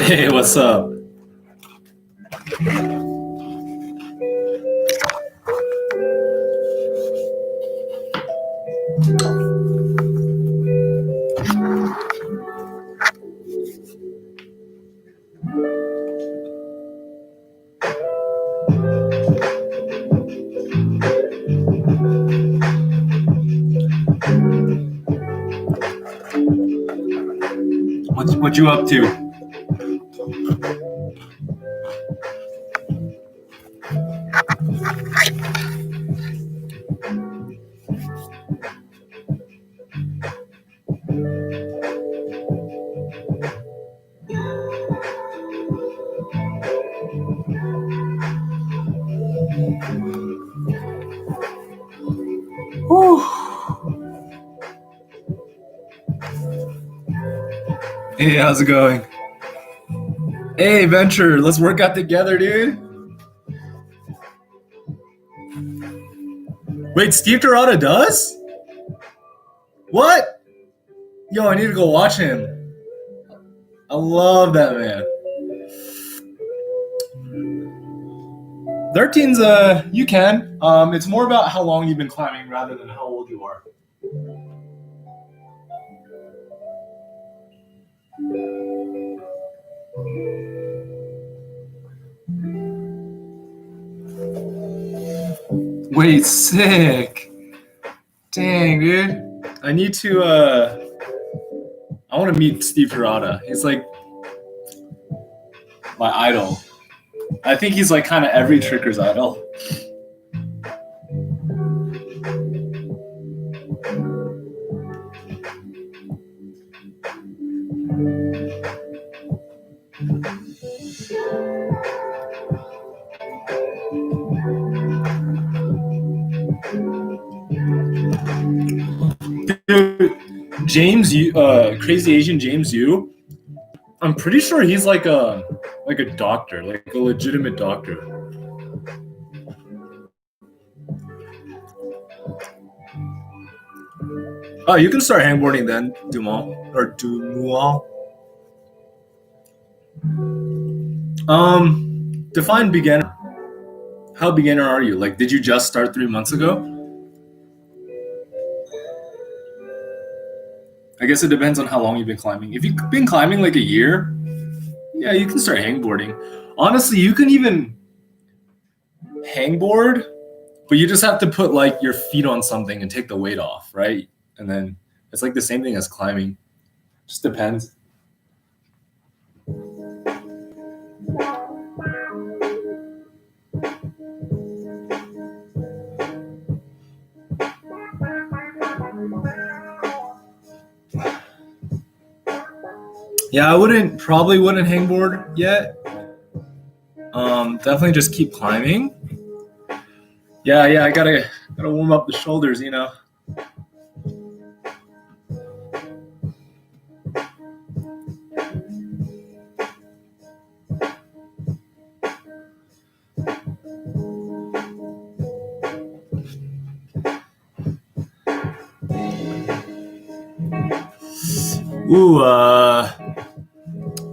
Hey, what's up? What you up to? Whew. Hey, how's it going? Hey, Venture, let's work out together, dude. Wait, Steve Dorada does? What? Yo, I need to go watch him. I love that man. 13's you can. It's more about how long you've been climbing rather than how old you are. Wait, sick. Dang, dude. I need to I want to meet Steve Dorada. He's like my idol. I think he's like kind of every tricker's idol. Dude, James Yu, Crazy Asian James Yu, I'm pretty sure he's like a doctor, like a legitimate doctor. Oh, you can start hangboarding then, Dumont or Dumont. Define beginner. How beginner are you? Like, did you just start 3 months ago? I guess it depends on how long you've been climbing. If you've been climbing like a year, yeah, you can start hangboarding. Honestly, you can even hangboard, but you just have to put like your feet on something and take the weight off, right? And then it's like the same thing as climbing. Just depends. Yeah, I probably wouldn't hangboard yet. Definitely just keep climbing. Yeah, I gotta warm up the shoulders, you know. Ooh,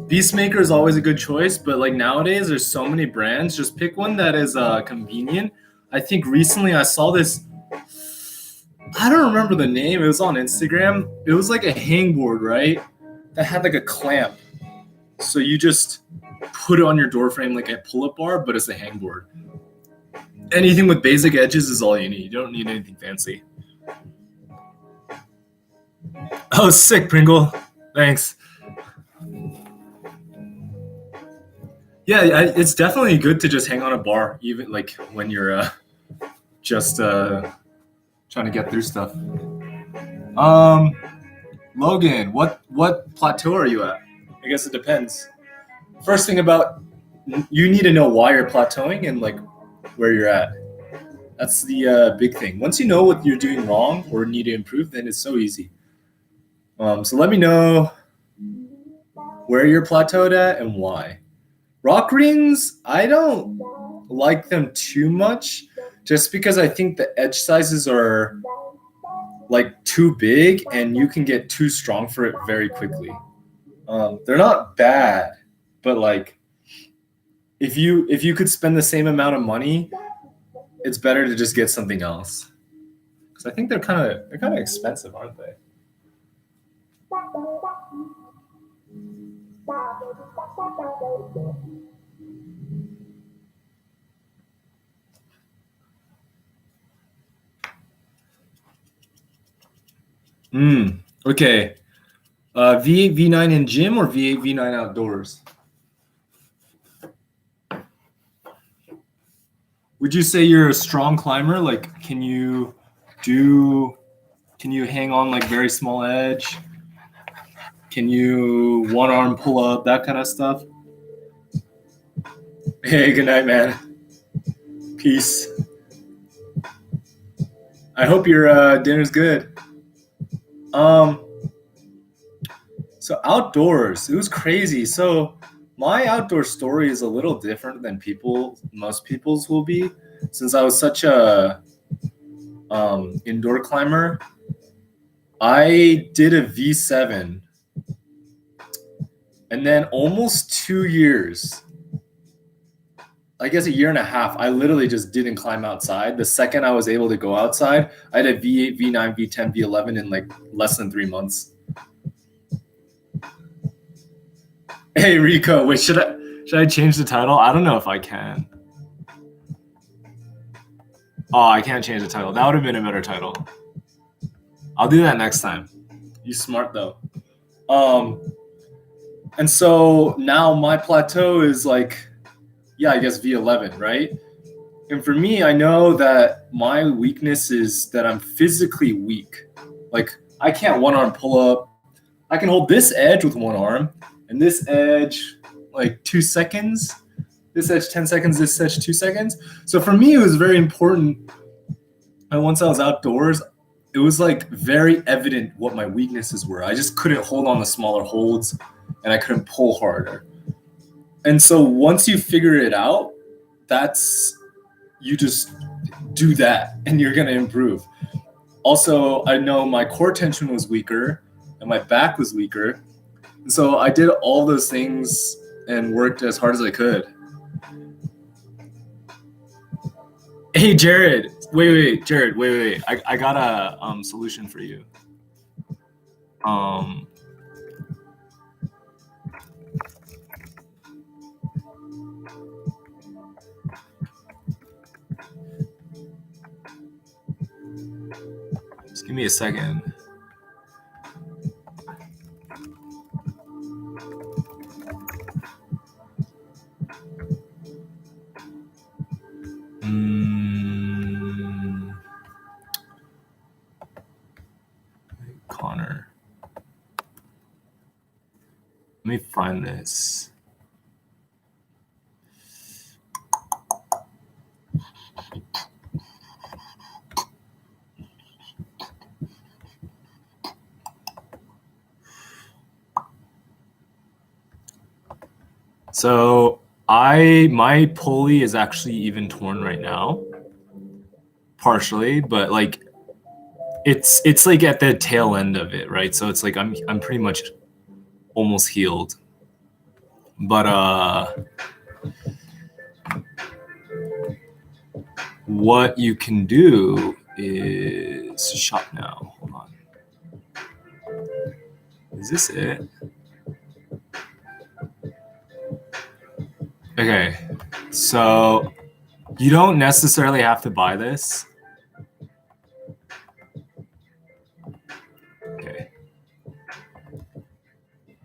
Beastmaker is always a good choice, but like nowadays there's so many brands. Just pick one that is convenient. I think recently I saw this. I don't remember the name. It was on Instagram. It was like a hangboard, right? That had like a clamp. So you just put it on your door frame like a pull-up bar, but it's a hangboard. Anything with basic edges is all you need. You don't need anything fancy. Oh, sick, Pringle. Thanks. Yeah, it's definitely good to just hang on a bar, even like when you're just trying to get through stuff. Logan, what plateau are you at? I guess it depends. First thing about, you need to know why you're plateauing and like where you're at. That's the big thing. Once you know what you're doing wrong or need to improve, then it's so easy. So let me know where you're plateaued at and why. Rock rings, I don't like them too much, just because I think the edge sizes are like too big, and you can get too strong for it very quickly. They're not bad, but like if you could spend the same amount of money, it's better to just get something else. Because I think they're kind of expensive, aren't they? Okay. V8 V9 in gym or V8 V9 outdoors? Would you say you're a strong climber? Like, can you hang on like very small edge? Can you one arm pull up, that kind of stuff? Hey, good night, man. Peace. I hope your dinner's good. So outdoors, it was crazy. So my outdoor story is a little different than most people's will be, since I was such a indoor climber. I did a V7, and then almost 2 years, I guess a year and a half, I literally just didn't climb outside. The second I was able to go outside, I did a V8, V9, V10, V11 in like less than 3 months. Hey Rico, wait, should I change the title? I don't know if I can. Oh, I can't change the title. That would have been a better title. I'll do that next time. You smart though. And so now my plateau is like, I guess V11, right? And for me, I know that my weakness is that I'm physically weak. Like I can't one arm pull up. I can hold this edge with one arm and this edge like 2 seconds. This edge 10 seconds, this edge 2 seconds. So for me, it was very important. And once I was outdoors, it was like very evident what my weaknesses were. I just couldn't hold on the smaller holds and I couldn't pull harder. And so once you figure it out, you just do that and you're going to improve. Also, I know my core tension was weaker and my back was weaker. And so I did all those things and worked as hard as I could. Hey, Jared. Wait, Jared. Wait. I got a solution for you. Just give me a second. Connor. Let me find this. So my pulley is actually even torn right now, partially, but like it's like at the tail end of it, right? So it's like I'm pretty much almost healed. But what you can do is shop now. Hold on. Is this it? Okay, so you don't necessarily have to buy this. Okay.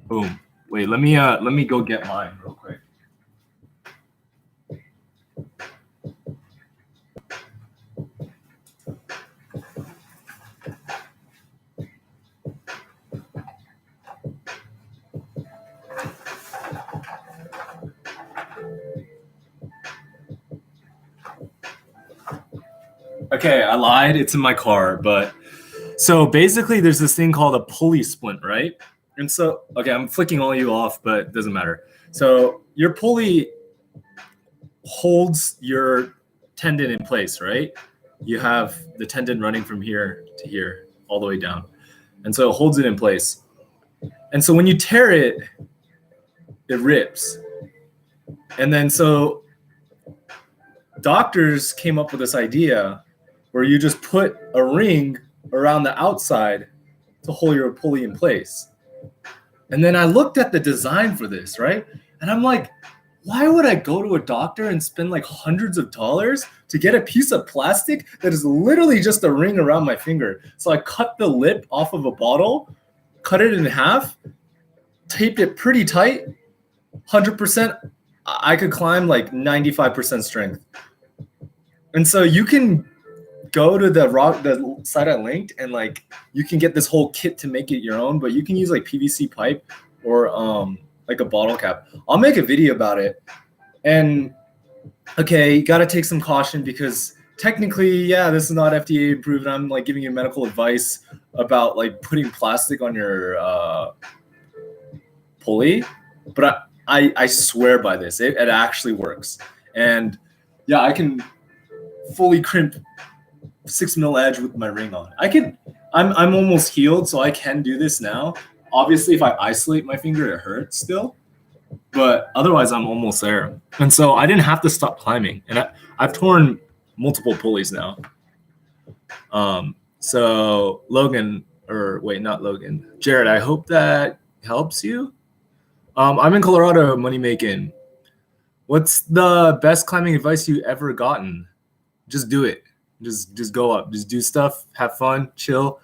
Boom. Wait, let me go get mine real quick. Okay, I lied. It's in my car, but so basically there's this thing called a pulley splint, right? And so, okay, I'm flicking all you off, but it doesn't matter. So your pulley holds your tendon in place, right? You have the tendon running from here to here. all the way down. And so it holds it in place. And so when you tear it, it rips. And then so doctors came up with this idea where you just put a ring around the outside to hold your pulley in place. And then I looked at the design for this, right? And I'm like, why would I go to a doctor and spend like hundreds of dollars to get a piece of plastic that is literally just a ring around my finger? So I cut the lip off of a bottle, cut it in half, taped it pretty tight, 100%. I could climb like 95% strength. And so you can go to the site I linked, and like you can get this whole kit to make it your own, but you can use like PVC pipe or like a bottle cap. I'll make a video about it. And okay, you got to take some caution because technically, yeah, this is not FDA approved. I'm like giving you medical advice about like putting plastic on your pulley, but I swear by this. It actually works. And yeah, I can fully crimp 6 mil edge with my ring on. I'm almost healed, so I can do this now. Obviously, if I isolate my finger, it hurts still, but otherwise I'm almost there. And so I didn't have to stop climbing, and I've torn multiple pulleys now. So Logan, or wait, not Logan, Jared, I hope that helps you. I'm in Colorado, money making. What's the best climbing advice you ever gotten? Just do it. Just go up. Just do stuff. Have fun. Chill.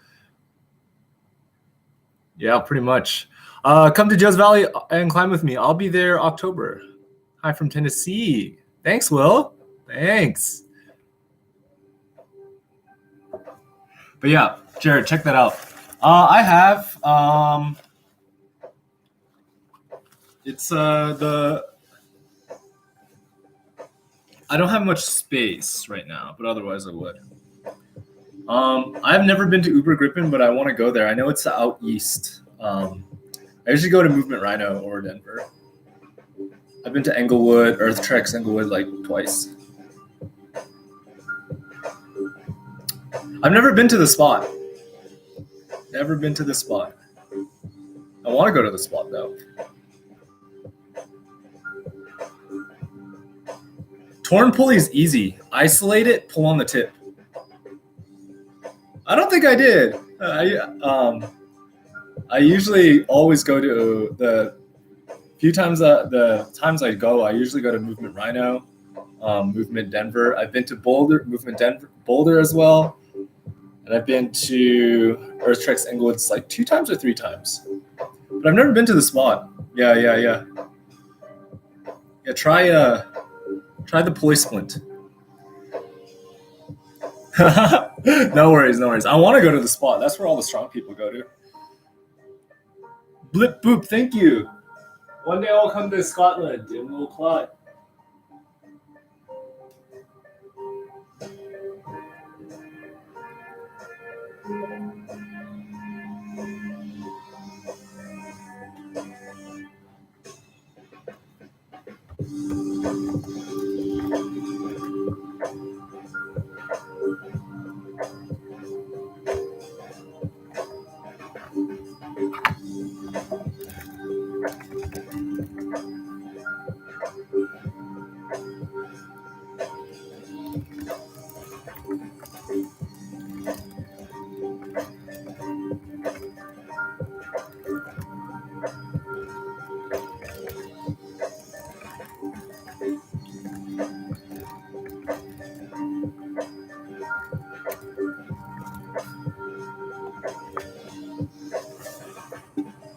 Yeah, pretty much. Come to Joe's Valley and climb with me. I'll be there October. Hi from Tennessee. Thanks, Will. Thanks. But yeah, Jared, check that out. I have it's I don't have much space right now, but otherwise I would. I've never been to Uber Griffin, but I want to go there. I know it's out east. I usually go to Movement Rhino or Denver. I've been to Englewood, Earth Treks Englewood like twice. I've never been to the spot. Never been to the spot. I want to go to the spot though. Torn pulley is easy. Isolate it, pull on the tip. I don't think I did. I usually always go to the times I go, I usually go to Movement Rhino, Movement Denver. I've been to Movement Denver, Boulder as well. And I've been to Earth Treks Englewood like 2 times or 3 times. But I've never been to the spot. Yeah. Yeah, try the pulley splint. No worries. I want to go to the spot. That's where all the strong people go to. Blip boop, thank you. One day I'll come to Scotland and we'll climb.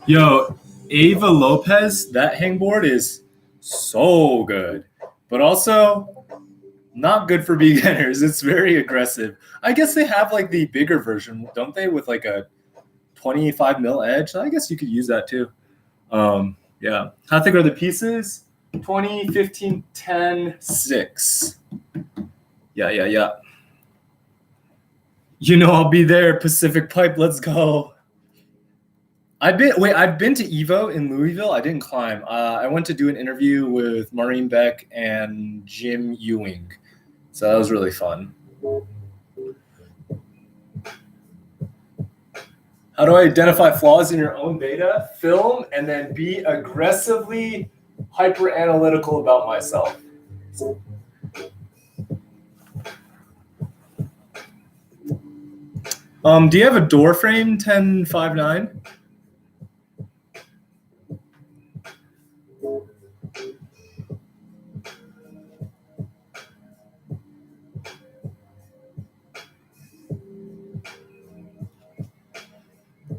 Yo, Ava Lopez, that hangboard is so good, but also not good for beginners. It's very aggressive. I guess they have like the bigger version, don't they, with like a 25 mil edge? I guess you could use that too. Yeah. How thick are the pieces? 20, 15, 10, 6. Yeah. You know I'll be there, Pacific Pipe. Let's go. I've been to Evo in Louisville. I didn't climb. I went to do an interview with Maureen Beck and Jim Ewing. So that was really fun. How do I identify flaws in your own beta? Film and then be aggressively hyper analytical about myself. Do you have a door frame 1059?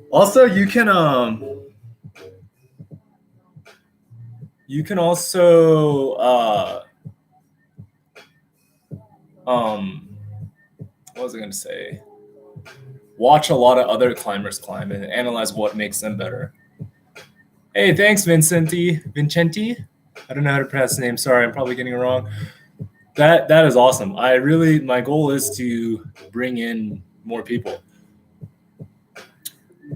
Also, you can also what was I going to say? Watch a lot of other climbers climb and analyze what makes them better. Hey, thanks, Vincenti. I don't know how to pronounce the name. Sorry, I'm probably getting it wrong. That is awesome. My goal is to bring in more people.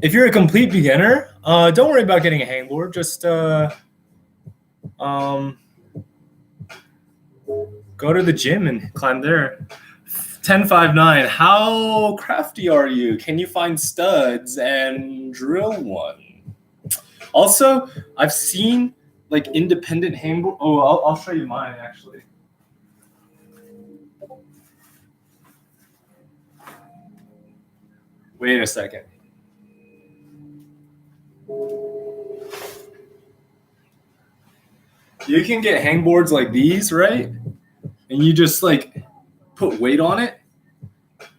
If you're a complete beginner, don't worry about getting a hangboard. Just go to the gym and climb there. 1059. How crafty are you? Can you find studs and drill one? Also, I've seen like independent hangboard. Oh, I'll show you mine actually. Wait a second. You can get hangboards like these, right? And you just like put weight on it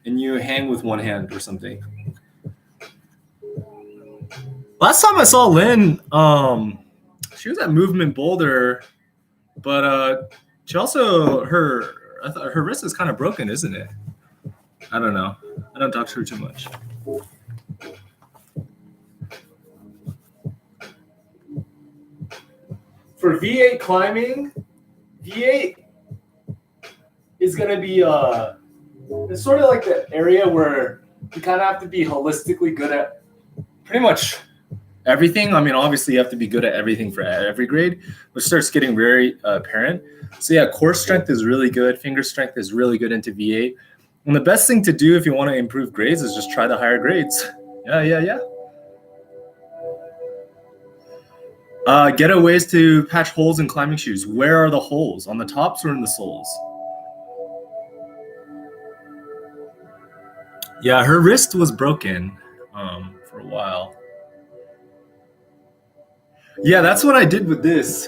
and you hang with one hand or something. Last time I saw Lynn, she was at Movement Boulder, but she also I thought her wrist is kind of broken, isn't it? I don't know. I don't talk to her too much. For V8 climbing, V8 is going to be it's sort of like the area where you kind of have to be holistically good at pretty much everything. I mean, obviously you have to be good at everything for every grade, which starts getting very apparent. So yeah, core strength is really good. Finger strength is really good into V8. And the best thing to do if you want to improve grades is just try the higher grades. Yeah. Ghetto ways to patch holes in climbing shoes. Where are the holes? On the tops or in the soles? Yeah, her wrist was broken for a while. Yeah, that's what I did with this.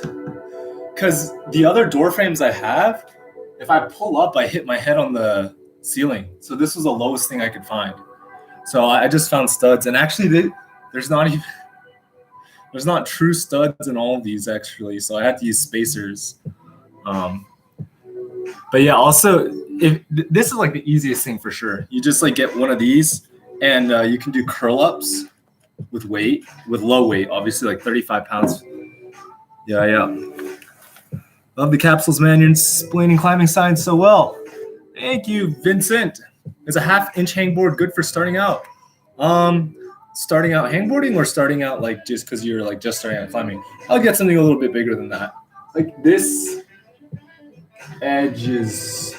Because the other door frames I have, if I pull up, I hit my head on the ceiling. So this was the lowest thing I could find. So I just found studs. And actually, there's not true studs in all of these, actually. So I had to use spacers. But yeah, also, this is like the easiest thing for sure. You just like get one of these and you can do curl ups with low weight, obviously like 35 pounds. Yeah. Love the capsules, man. You're explaining climbing science so well. Thank you, Vincent. Is a 1/2 inch hangboard good for starting out? Starting out hangboarding or starting out like just because you're like just starting out climbing? I'll get something a little bit bigger than that. Like this edge is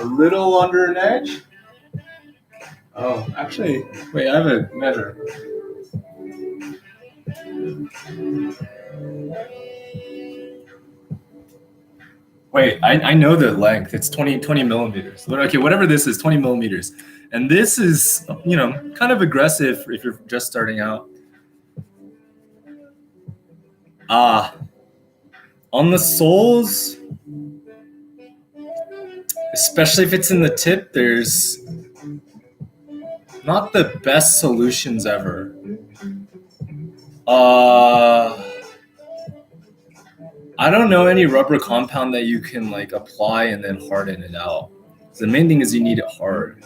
a little under an edge. Oh, actually, wait, I have a measure. Wait, I know the length. It's 20 millimeters. Okay, whatever this is, 20 millimeters. And this is, kind of aggressive if you're just starting out. On the soles, especially if it's in the tip, there's not the best solutions ever. I don't know any rubber compound that you can like apply and then harden it out. The main thing is you need it hard.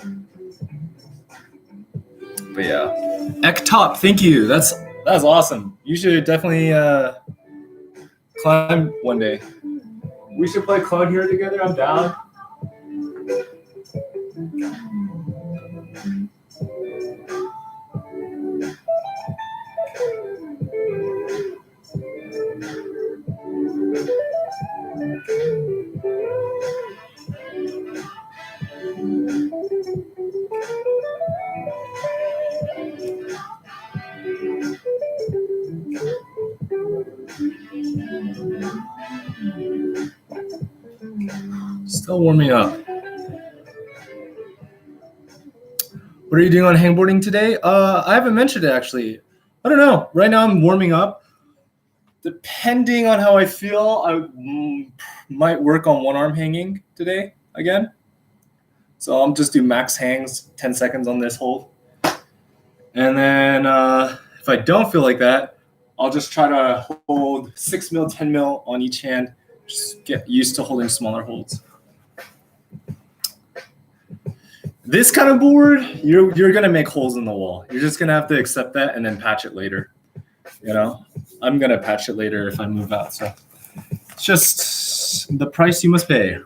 But yeah, Ectop, thank you. That's awesome. You should definitely climb one day. We should play Clone Hero together. I'm down. Still warming up. What are you doing on hangboarding today? I haven't mentioned it actually. I don't know. Right now I'm warming up. Depending on how I feel, I might work on one arm hanging today again. So I'll just do max hangs, 10 seconds on this hold. And then if I don't feel like that, I'll just try to hold 6 mil, 10 mil on each hand. Just get used to holding smaller holds. This kind of board, you're gonna make holes in the wall. You're just gonna have to accept that and then patch it later. You know, I'm gonna patch it later if I move out. So it's just the price you must pay.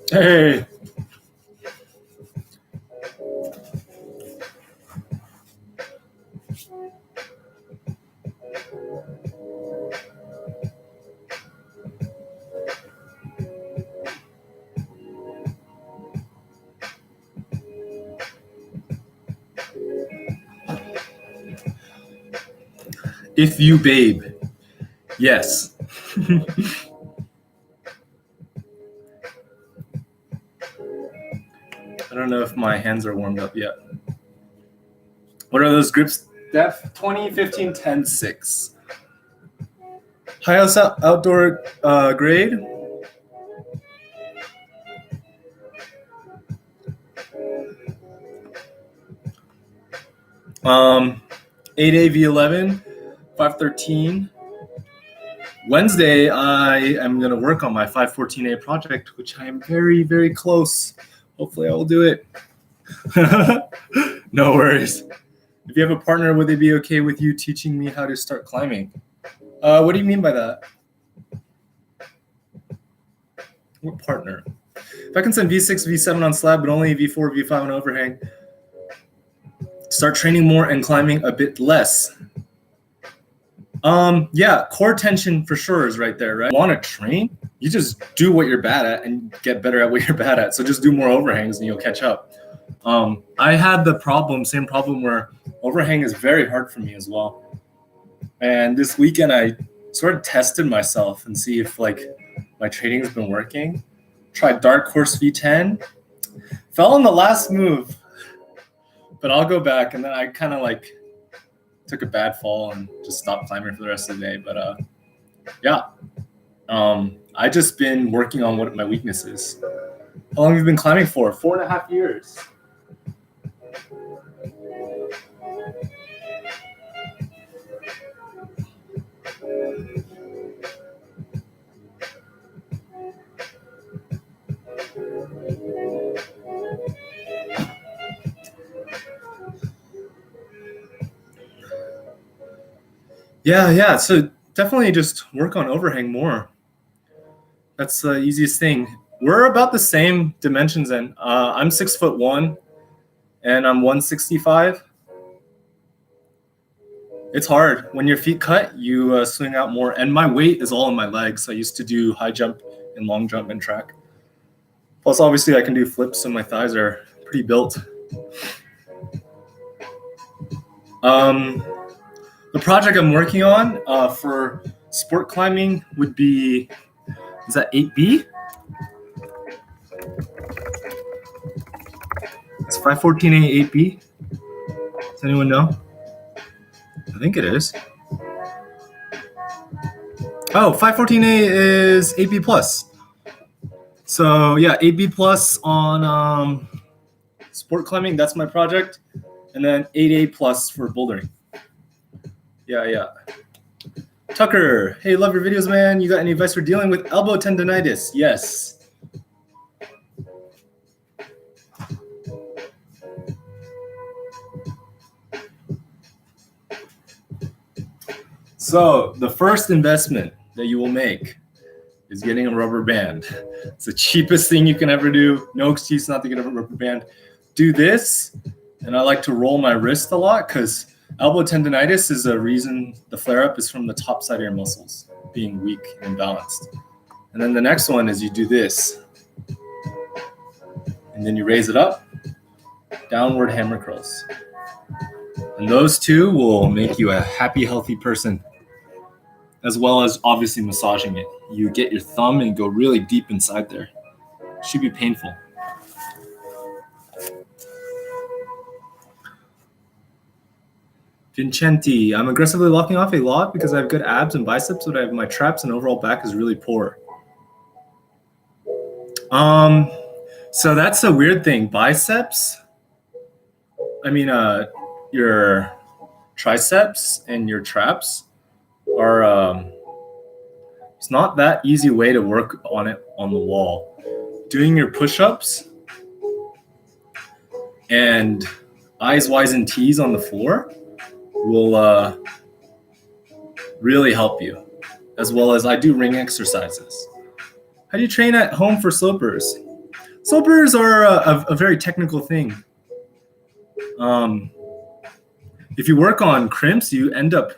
Hey. If you babe, yes. I don't know if my hands are warmed up yet. What are those grips, Def? 20, 15, 10, 6. Highest outdoor grade. Um, 8A V11, 513. Wednesday, I am going to work on my 514A project, which I am very, very close. Hopefully I will do it. No worries. If you have a partner, would they be okay with you teaching me how to start climbing? What do you mean by that? What partner? If I can send V6, V7 on slab, but only V4, V5 on overhang, start training more and climbing a bit less. Yeah, core tension for sure is right there, right? You want to train? You just do what you're bad at and get better at what you're bad at. So just do more overhangs and you'll catch up. I had the same problem where overhang is very hard for me as well. And this weekend I sort of tested myself and see if like my training has been working. Tried dark horse V10, fell on the last move, but I'll go back. And then I kind of like took a bad fall and just stopped climbing for the rest of the day. But yeah, I just been working on what my weakness is. How long have you been climbing for? 4.5 years. Yeah. So definitely just work on overhang more. That's the easiest thing. We're about the same dimensions, and I'm 6'1", and I'm 165. It's hard. When your feet cut, you swing out more, and my weight is all in my legs. I used to do high jump and long jump and track. Plus, obviously, I can do flips, and my thighs are pretty built. The project I'm working on for sport climbing would be, is that 8B? It's 514A 8B. Does anyone know? I think it is. Oh, 514A is 8B plus. So yeah, 8B plus on sport climbing. That's my project. And then 8A plus for bouldering. Yeah. Tucker, hey, love your videos, man. You got any advice for dealing with elbow tendonitis? Yes. So the first investment that you will make is getting a rubber band. It's the cheapest thing you can ever do. No excuse not to get a rubber band. Do this, and I like to roll my wrist a lot because elbow tendonitis is a reason the flare-up is from the top side of your muscles being weak and imbalanced. And then the next one is you do this. And then you raise it up, downward hammer curls. And those two will make you a happy, healthy person, as well as obviously massaging it. You get your thumb and go really deep inside there. It should be painful. Vincenti, I'm aggressively locking off a lot because I have good abs and biceps, but I have my traps and overall back is really poor. So that's a weird thing. Biceps, your triceps and your traps are, it's not that easy way to work on it on the wall. Doing your push-ups and I's, Y's, and T's on the floor will really help you, as well as I do ring exercises. How do you train at home for slopers? Slopers are a very technical thing. If you work on crimps, you end up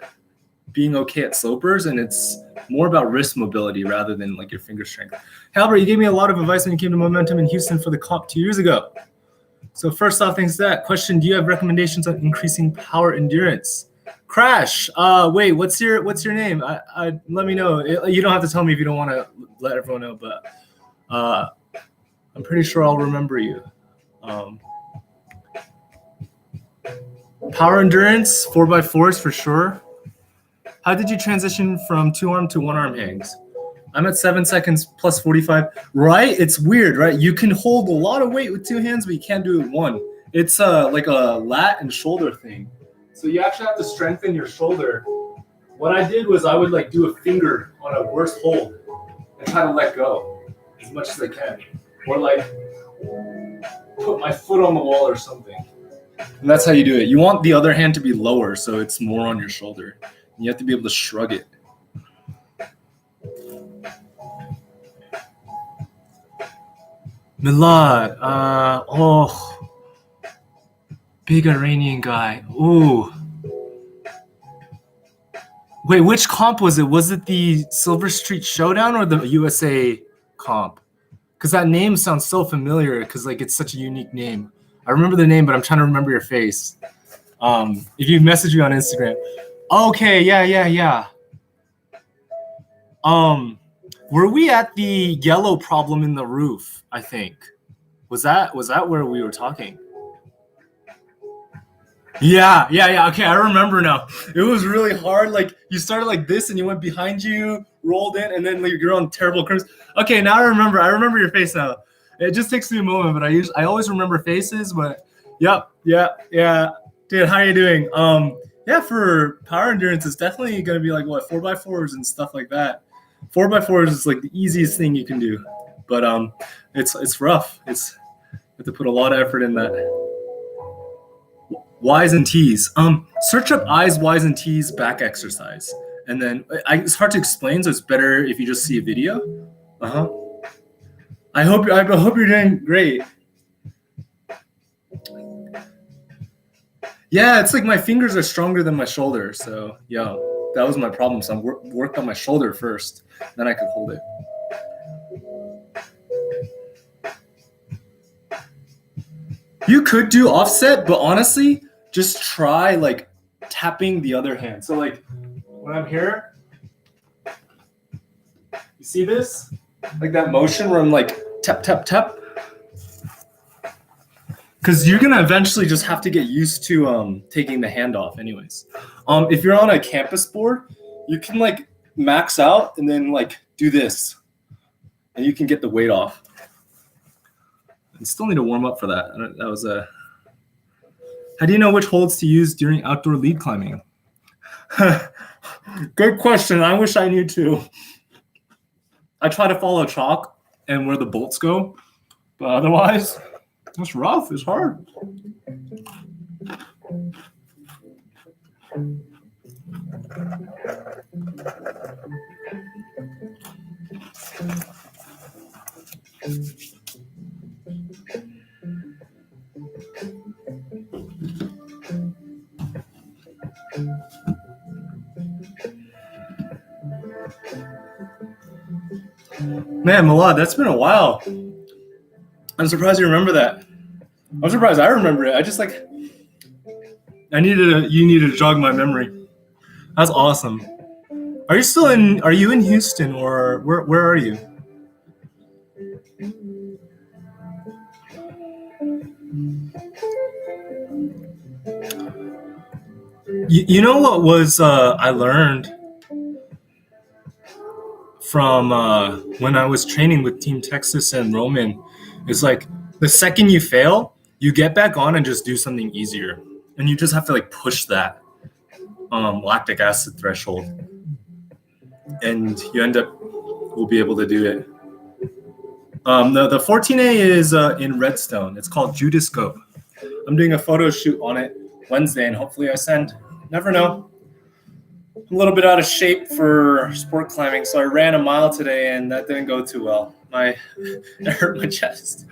being okay at slopers, and it's more about wrist mobility rather than like your finger strength. Hey, Albert, you gave me a lot of advice when you came to Momentum in Houston for the comp 2 years ago. So first off, thanks to that. Question, do you have recommendations on increasing power endurance? Crash, wait, what's your name? Let me know. You don't have to tell me if you don't want to let everyone know, but I'm pretty sure I'll remember you. Power endurance, 4x4s for sure. How did you transition from 2-arm to 1-arm hangs? I'm at 7 seconds plus 45. Right? It's weird, right? You can hold a lot of weight with 2 hands, but you can't do it with 1. It's like a lat and shoulder thing. So you actually have to strengthen your shoulder. What I did was I would like do a finger on a worse hold and try to let go as much as I can. Or like put my foot on the wall or something. And that's how you do it. You want the other hand to be lower so it's more on your shoulder. And you have to be able to shrug it. Milad, big Iranian guy. Ooh. Wait, which comp was it? Was it the Silver Street Showdown or the USA comp? Because that name sounds so familiar because like it's such a unique name. I remember the name, but I'm trying to remember your face. If you message me on Instagram. Okay, yeah. Were we at the yellow problem in the roof, I think? Was that where we were talking? Yeah. Okay, I remember now. It was really hard. Like you started like this and you went behind you, rolled in, and then like you're on terrible curves. Okay, now I remember. I remember your face now. It just takes me a moment, but I always remember faces. But yep, yeah. Dude, how are you doing? Yeah, for power endurance, it's definitely gonna be like what 4x4s and stuff like that. 4x4s is like the easiest thing you can do, but it's rough. You have to put a lot of effort in that. Y's and T's. Search up I's, Y's, and T's back exercise, and then it's hard to explain, so it's better if you just see a video. I hope you're doing great. Yeah, it's like my fingers are stronger than my shoulder, so yeah, that was my problem. So I worked on my shoulder first, then I could hold it. You could do offset, but honestly, just try like tapping the other hand. So like when I'm here, you see this? Like that motion where I'm like tap, tap, tap. Because you're going to eventually just have to get used to taking the hand off anyways. If you're on a campus board, you can like max out and then like do this. And you can get the weight off. I still need to warm up for that. That was a... How do you know which holds to use during outdoor lead climbing? Good question. I wish I knew too. I try to follow chalk and where the bolts go. But otherwise... It's rough. It's hard. Man, Malad, that's been a while. I'm surprised you remember that. I'm surprised I remember it. I just like you needed to jog my memory. That's awesome. Are you in Houston or where are you? You know what was I learned from when I was training with Team Texas and Roman is like the second you fail, you get back on and just do something easier, and you just have to like push that lactic acid threshold, and you end up will be able to do it. The 14A is in Redstone. It's called Judascope. I'm doing a photo shoot on it Wednesday, and hopefully I send. Never know. I'm a little bit out of shape for sport climbing, so I ran a mile today, and that didn't go too well. It hurt my chest.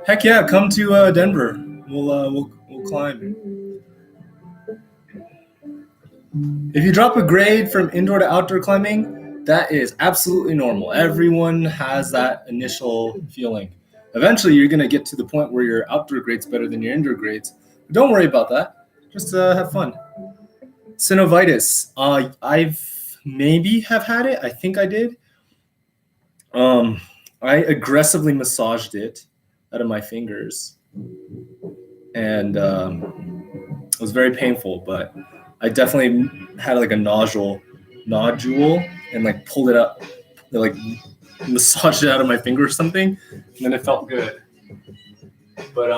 Heck yeah, come to Denver. We'll climb. If you drop a grade from indoor to outdoor climbing, that is absolutely normal. Everyone has that initial feeling. Eventually, you're going to get to the point where your outdoor grade's better than your indoor grades. But don't worry about that. Just have fun. Synovitis. I've maybe have had it. I think I did. I aggressively massaged it out of my fingers, and it was very painful. But I definitely had like a nodule, and like pulled it up, like massaged it out of my finger or something, and then it felt good. But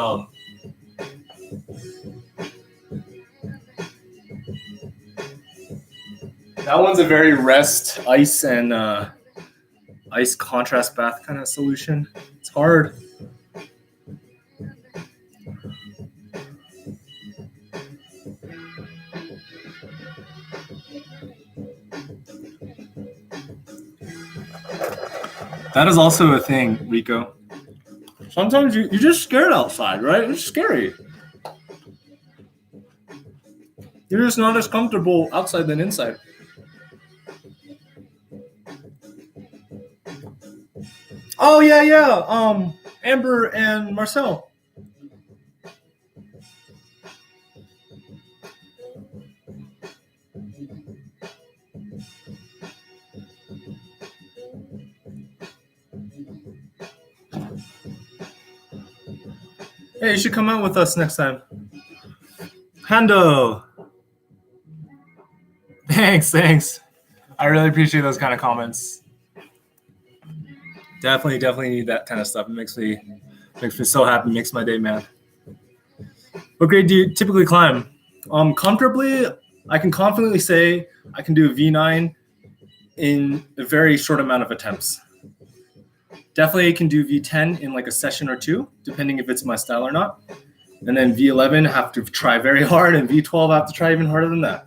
that one's a very rest, ice, and ice contrast bath kind of solution. It's hard. That is also a thing, Rico. Sometimes you're just scared outside, right? It's scary. You're just not as comfortable outside than inside. Oh yeah. Amber and Marcel. Hey, you should come out with us next time. Hando. Thanks. I really appreciate those kind of comments. Definitely need that kind of stuff. It makes me so happy. Makes my day, man. What grade do you typically climb? Comfortably, I can confidently say I can do a V9 in a very short amount of attempts. Definitely can do V10 in like a session or two, depending if it's my style or not. And then V11, have to try very hard, and V12, I have to try even harder than that.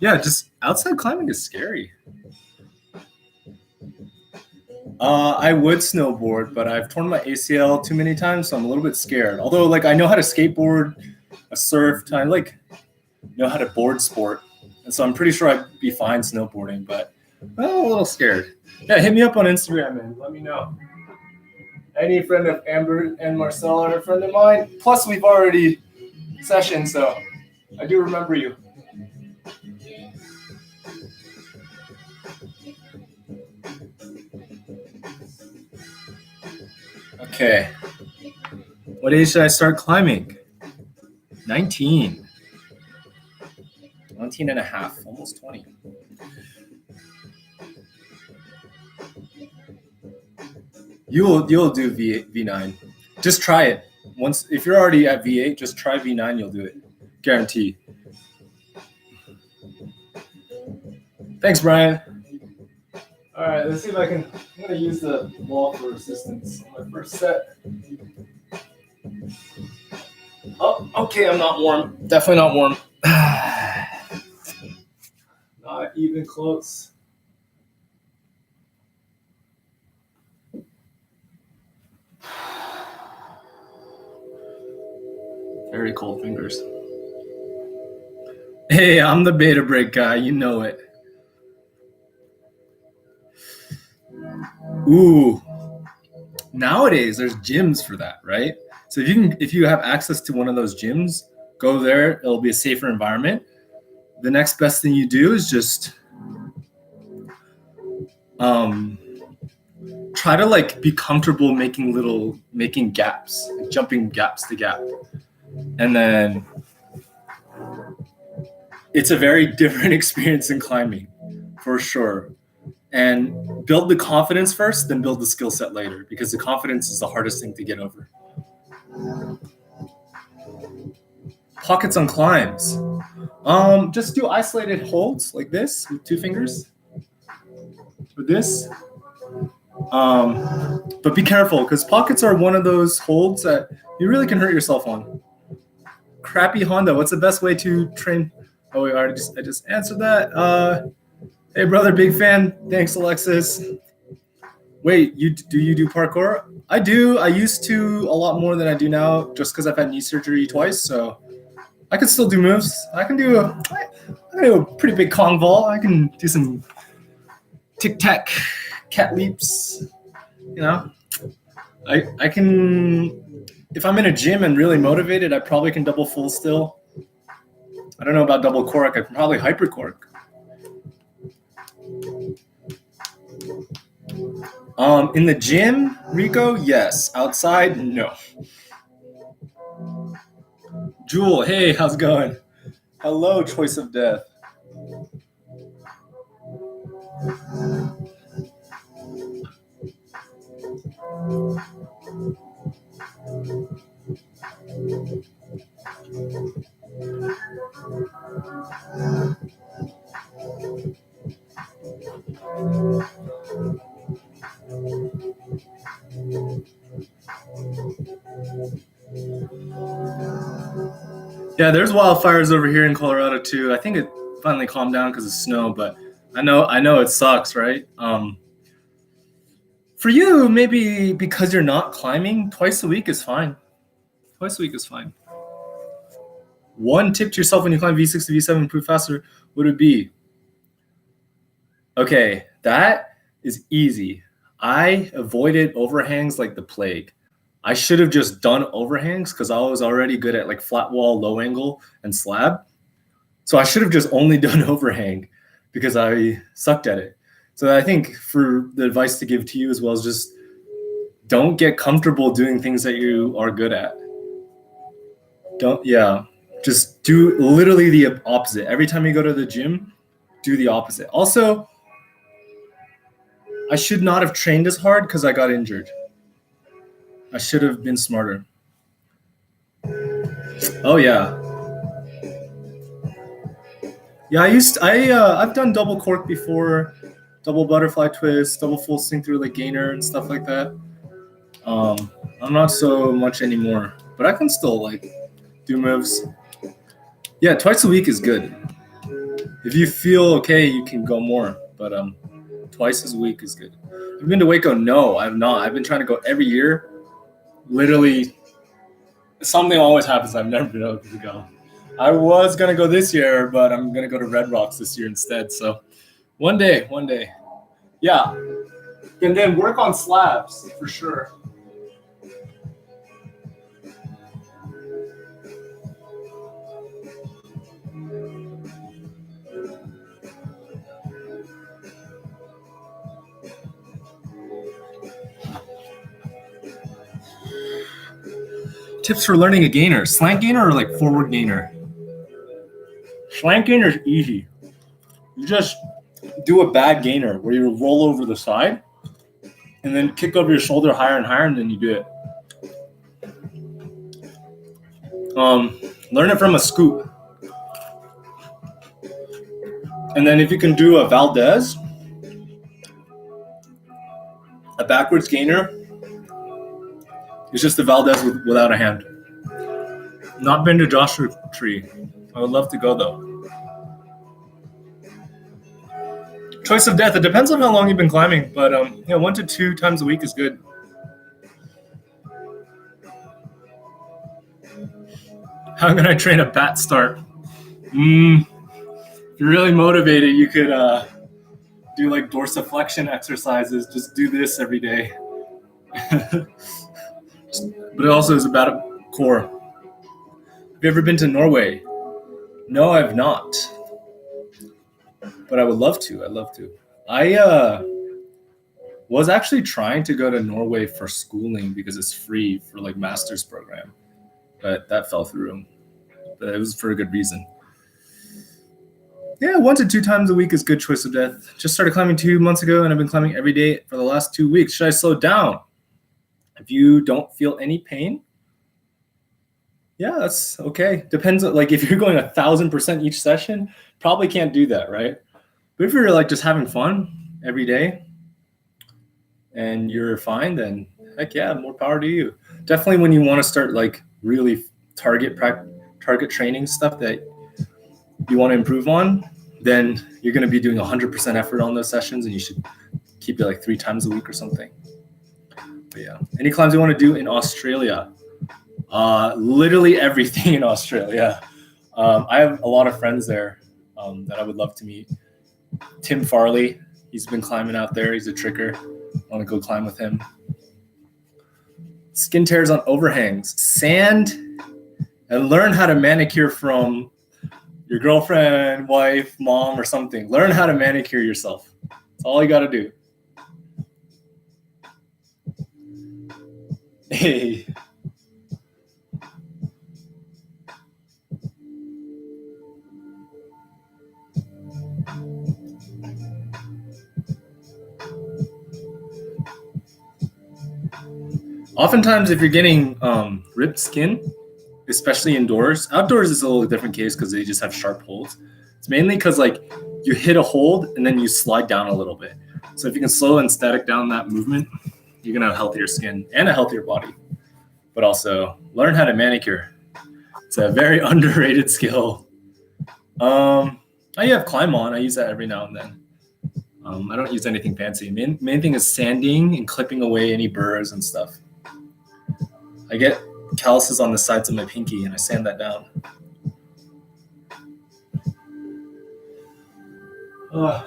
Yeah, just outside climbing is scary. I would snowboard, but I've torn my ACL too many times, so I'm a little bit scared. Although, like, I know how to skateboard, surf, I like know how to board sport, and so I'm pretty sure I'd be fine snowboarding. But I'm a little scared. Yeah, hit me up on Instagram and let me know. Any friend of Amber and Marcel are a friend of mine. Plus, we've already sessioned, so I do remember you. Okay. What age should I start climbing? 19. 19 and a half, almost 20. You'll do V9. Just try it. Once if you're already at V8, just try V9, you'll do it. Guarantee. Thanks, Brian. All right, let's see if I can. I'm gonna use the wall for resistance on my first set. Oh, okay, I'm not warm. Definitely not warm. Not even close. Very cold fingers. Hey, I'm the beta break guy. You know it. Ooh, nowadays there's gyms for that, right? So if you have access to one of those gyms, go there. It'll be a safer environment. The next best thing you do is just um, try to like be comfortable making gaps, like jumping gaps to gap, and then it's a very different experience than climbing, for sure. And build the confidence first, then build the skill set later, because the confidence is the hardest thing to get over. Pockets on climbs. Just do isolated holds like this with 2 fingers. With this. But be careful, because pockets are one of those holds that you really can hurt yourself on. Crappy Honda. What's the best way to train? Oh, wait, I just answered that. Hey, brother, big fan. Thanks, Alexis. Wait, do you do parkour? I do. I used to a lot more than I do now, just because I've had knee surgery twice. So I can still do moves. I can do a pretty big Kong vault. I can do some tic tac, cat leaps. You know, I can. If I'm in a gym and really motivated, I probably can double full still. I don't know about double cork. I can probably hyper cork. In the gym, Rico, yes. Outside, no. Jewel, hey, how's it going? Hello, Choice of Death. Yeah, there's wildfires over here in Colorado too. I think it finally calmed down because of snow, but I know it sucks, right? For you, maybe because you're not climbing, twice a week is fine. Twice a week is fine. One tip to yourself when you climb V6 to V7 improve faster would it be? Okay, that is easy. I avoided overhangs like the plague. I should have just done overhangs because I was already good at like flat wall, low angle, and slab. So I should have just only done overhang because I sucked at it. So I think for the advice to give to you as well is just don't get comfortable doing things that you are good at. Just do literally the opposite. Every time you go to the gym, do the opposite. Also, I should not have trained as hard because I got injured. I should have been smarter. Oh yeah. Yeah, I've done double cork before, double butterfly twist, double full sink through like gainer and stuff like that. I'm not so much anymore, but I can still like do moves. Yeah, twice a week is good. If you feel okay, you can go more, but twice a week is good. Have you been to Waco? No, I've not. I've been trying to go every year. Literally, something always happens. I've never been able to go. I was gonna go this year, but I'm gonna go to Red Rocks this year instead. So one day. Yeah. And then work on slabs for sure. Tips for learning a gainer. Slant gainer or like forward gainer? Slant gainer is easy. You just do a bad gainer where you roll over the side and then kick over your shoulder higher and higher, and then you do it. Learn it from a scoop. And then if you can do a Valdez, a backwards gainer, it's just a Valdez without a hand. Not been to Joshua Tree. I would love to go though. Choice of Death. It depends on how long you've been climbing, but 1 to 2 times a week is good. How can I train a bat start? you're really motivated, you could do like dorsiflexion exercises. Just do this every day. But it also is about a core. Have you ever been to Norway? No, I've not. But I would love to. I'd love to. I was actually trying to go to Norway for schooling because it's free for like master's program. But that fell through. But it was for a good reason. Yeah, 1 to 2 times a week is good choice of death. Just started climbing 2 months ago, and I've been climbing every day for the last 2 weeks. Should I slow down? If you don't feel any pain, yeah, that's okay. Depends. Like if you're going 1,000% each session, probably can't do that, right? But if you're like just having fun every day and you're fine, then heck yeah, more power to you. Definitely when you want to start like really target training stuff that you want to improve on, then you're going to be doing 100% effort on those sessions, and you should keep it like 3 times a week or something. But yeah, any climbs you want to do in Australia? Literally everything in Australia. I have a lot of friends there that I would love to meet. Tim Farley, he's been climbing out there. He's a tricker. I want to go climb with him. Skin tears on overhangs, sand, and learn how to manicure from your girlfriend, wife, mom, or something. Learn how to manicure yourself. That's all you got to do. Hey. Oftentimes, if you're getting ripped skin, especially indoors, outdoors is a little different case because they just have sharp holes. It's mainly because like you hit a hold and then you slide down a little bit. So if you can slow and static down that movement, you're gonna have healthier skin and a healthier body. But also learn how to manicure. It's a very underrated skill. I have Climb On. I use that every now and then. I don't use anything fancy. Main thing is sanding and clipping away any burrs and stuff. I get calluses on the sides of my pinky and I sand that down. Ugh.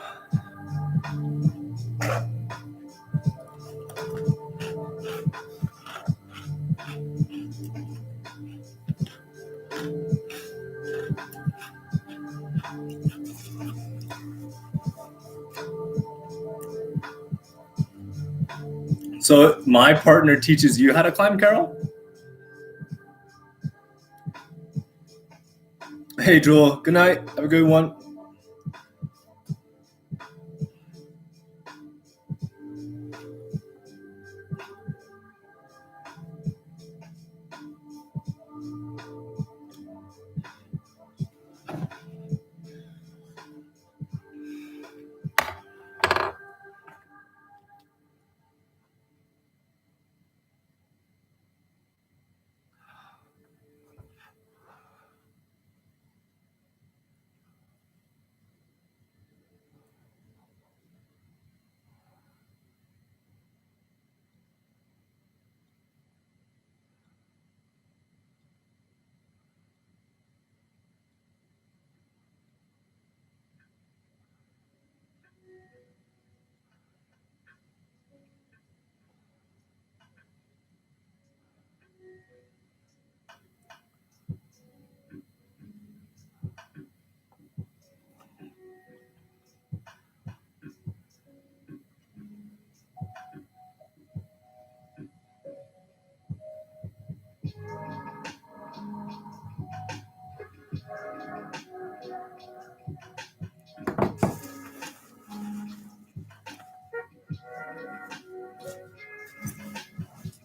So my partner teaches you how to climb, Carol? Hey, Joel. Good night. Have a good one.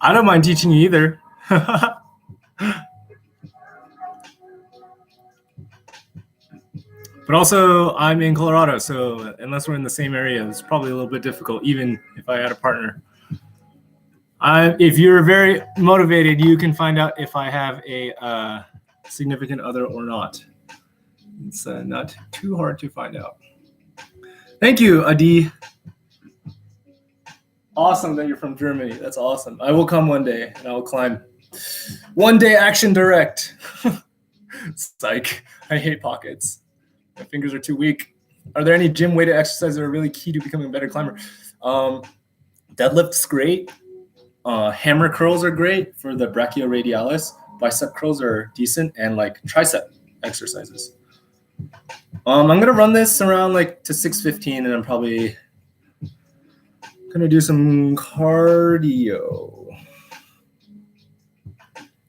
I don't mind teaching you either. But also, I'm in Colorado, so unless we're in the same area, it's probably a little bit difficult, even if I had a partner. If you're very motivated, you can find out if I have a significant other or not. It's not too hard to find out. Thank you, Adi. Awesome that you're from Germany. That's awesome. I will come one day and I will climb. One day action direct. Psych. I hate pockets. My fingers are too weak. Are there any gym weighted exercises that are really key to becoming a better climber? Deadlift's great. Hammer curls are great for the brachioradialis. Bicep curls are decent, and like tricep exercises. I'm gonna run this around like to 6:15, and I'm probably gonna do some cardio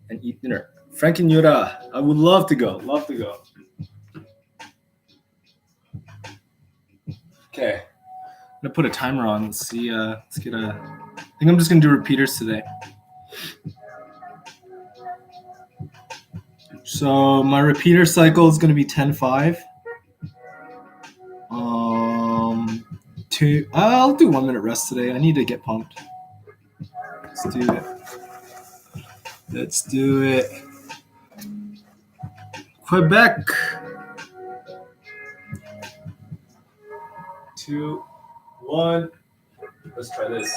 and eat dinner. Frank and Yura, I would love to go. Love to go. Okay, I'm gonna put a timer on. Let's see. Let's get a. I think I'm just gonna do repeaters today. So my repeater cycle is gonna be 10-5. I'll do 1 minute rest today. I need to get pumped. Let's do it. Let's do it. Quebec. 2, 1. Let's try this.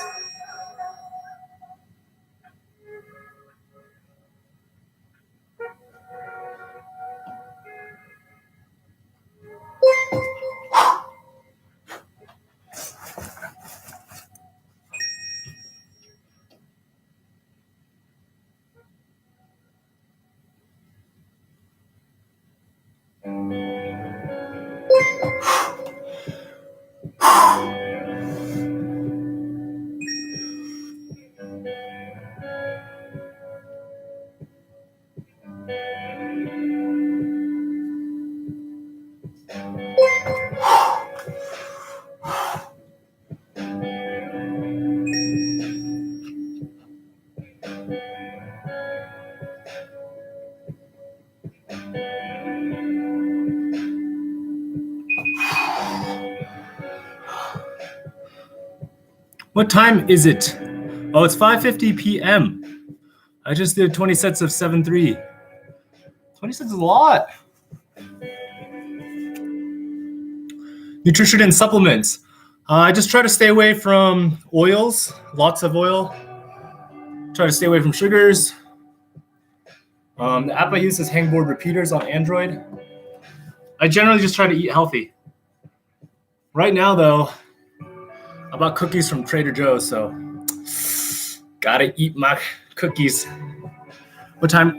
What time is it? Oh, it's 5:50 p.m. I just did 20 sets of 7-3. 20 sets is a lot. Nutrition and supplements. I just try to stay away from oils, lots of oil. Try to stay away from sugars. The app I use is Hangboard Repeaters on Android. I generally just try to eat healthy. Right now, though, I bought cookies from Trader Joe's, so gotta eat my cookies. What time?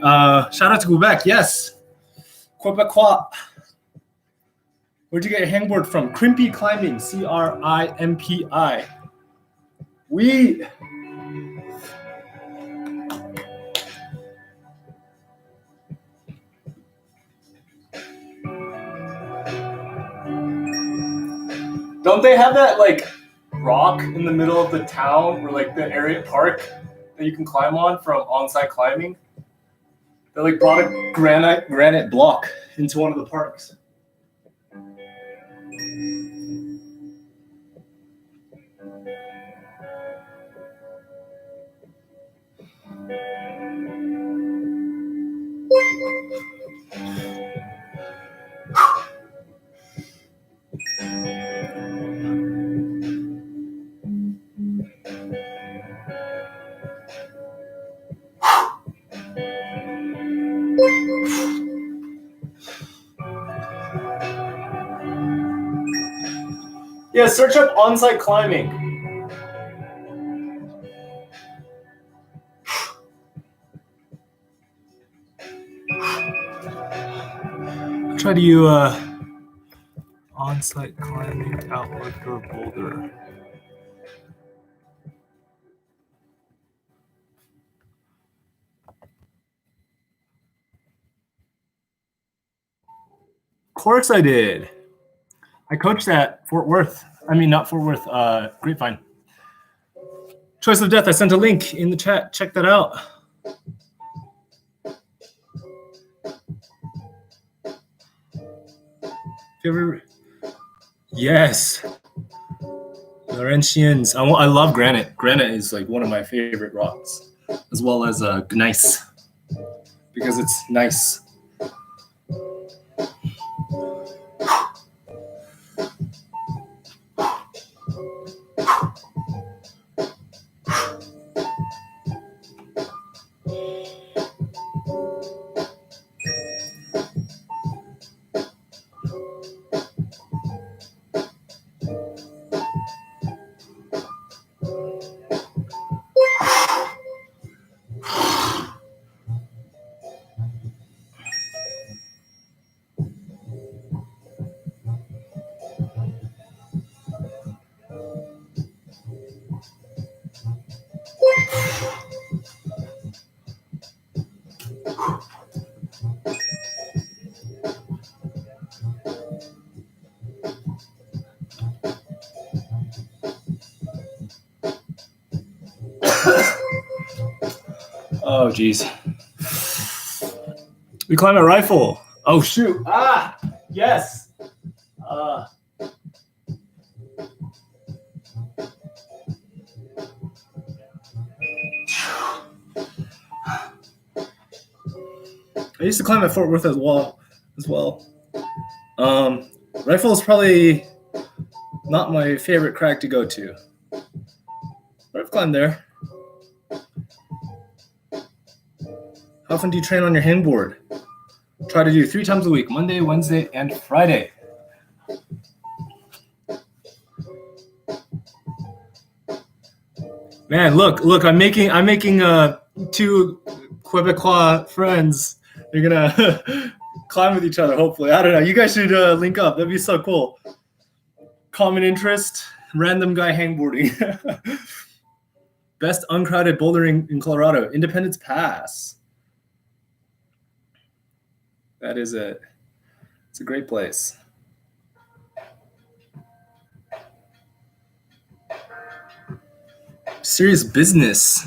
Shout out to Quebec. Yes. Quebecois. Where'd you get your hangboard from? Crimpy Climbing. CRIMPI. We. Don't they have that like rock in the middle of the town, or like the area park that you can climb on from on-site climbing? They like brought a granite block into one of the parks. Yeah, search up on-site climbing. Try to do on-site climbing outdoor boulder. Of course I did. I coached at Fort Worth. I mean, not Fort Worth, Grapevine. Choice of Death, I sent a link in the chat. Check that out. Yes. Laurentians. I love granite. Granite is like one of my favorite rocks, as well as gneiss, because it's nice. Oh, geez. We climb a rifle. Oh, shoot. Ah, yes. I used to climb at Fort Worth as well. Rifle is probably not my favorite crag to go to. But I've climbed there. How often do you train on your hangboard? Try to do 3 times a week: Monday, Wednesday, and Friday. Man, look! I'm making 2 Quebecois friends. They're gonna climb with each other. Hopefully, I don't know. You guys should link up. That'd be so cool. Common interest: random guy hangboarding. Best uncrowded bouldering in Colorado: Independence Pass. That is it. It's a great place. Serious business.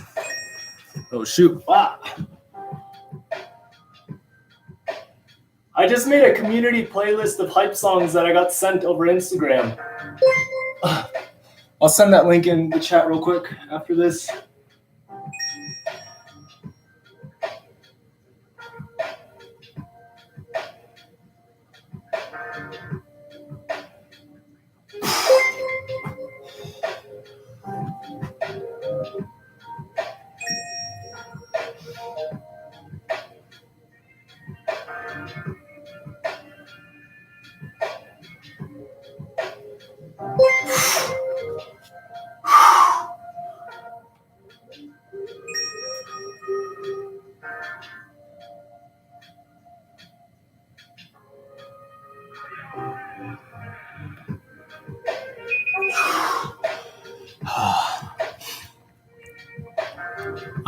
Oh, shoot. Ah. I just made a community playlist of hype songs that I got sent over Instagram. I'll send that link in the chat real quick after this.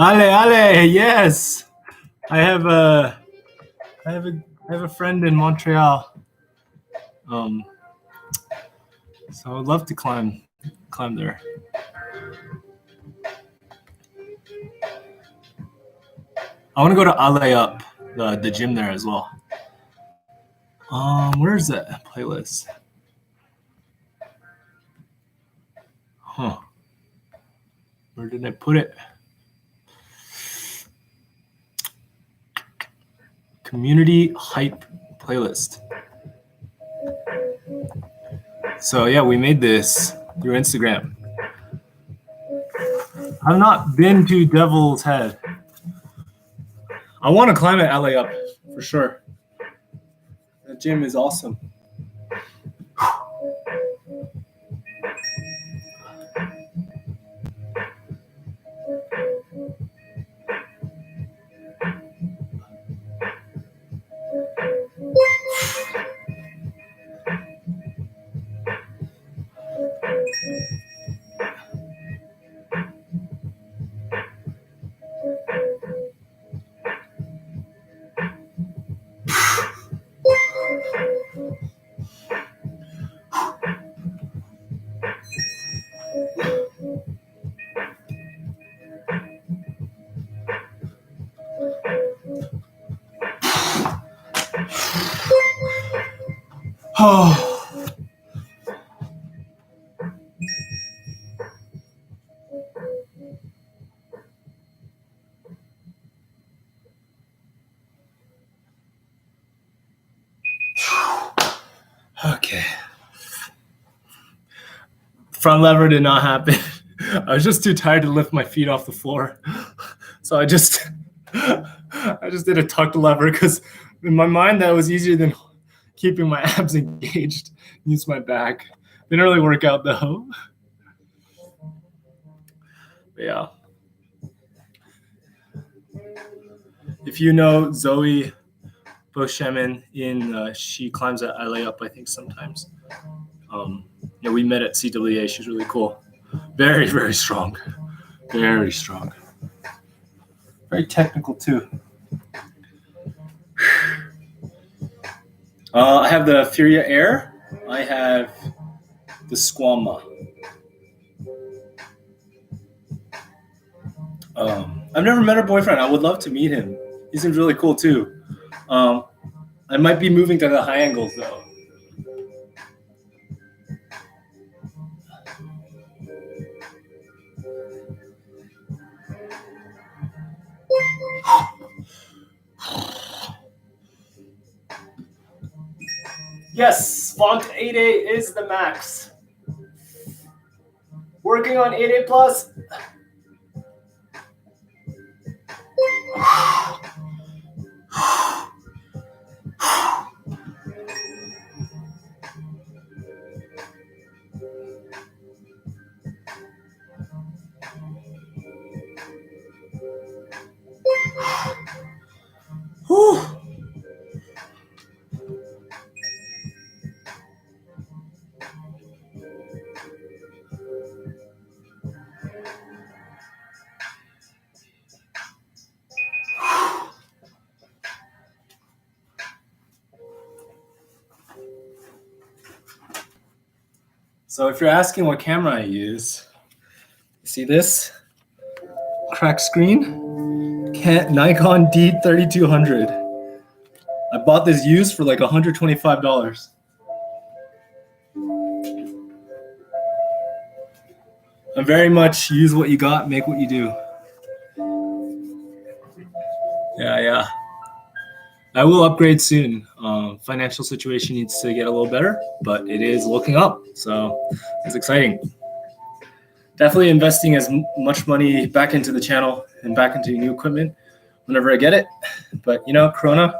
Ale, yes. I have a friend in Montreal. So I'd love to climb there. I want to go to Ale Up, the gym there as well. Where's that playlist? Huh. Where did I put it? Community hype playlist. So yeah, we made this through Instagram. I've not been to Devil's Head. I want to climb at LA Up for sure. The gym is awesome. Oh. Okay. Front lever did not happen. I was just too tired to lift my feet off the floor. So I just did a tucked lever because in my mind that was easier than keeping my abs engaged. Use my back. Didn't really work out though. But yeah. If you know Zoe Boshemin she climbs at LA Up, I think sometimes. Yeah, we met at CWA. She's really cool. Very, very strong. Very strong. Very technical too. I have the Furia Air. I have the Squama. I've never met her boyfriend. I would love to meet him. He seems really cool too. I might be moving to the high angles though. Yes, font 8A is the max. Working on 8A plus. Whew. So if you're asking what camera I use, see this cracked screen? Nikon D3200. I bought this used for like $125. I very much use what you got, make what you do. Yeah. I will upgrade soon. Financial situation needs to get a little better, but it is looking up, so it's exciting. Definitely investing as much money back into the channel and back into new equipment whenever I get it. But you know, Corona,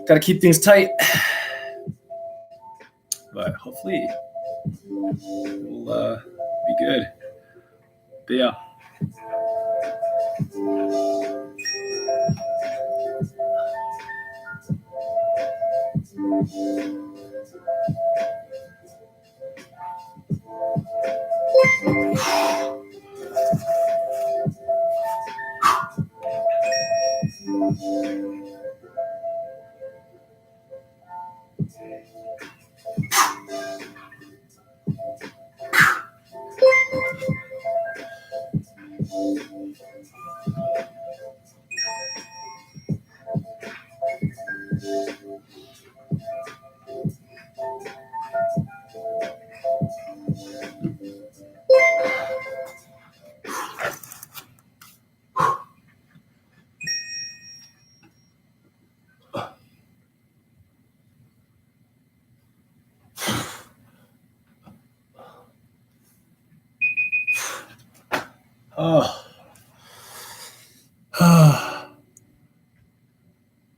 got to keep things tight. But hopefully it will be good. But yeah.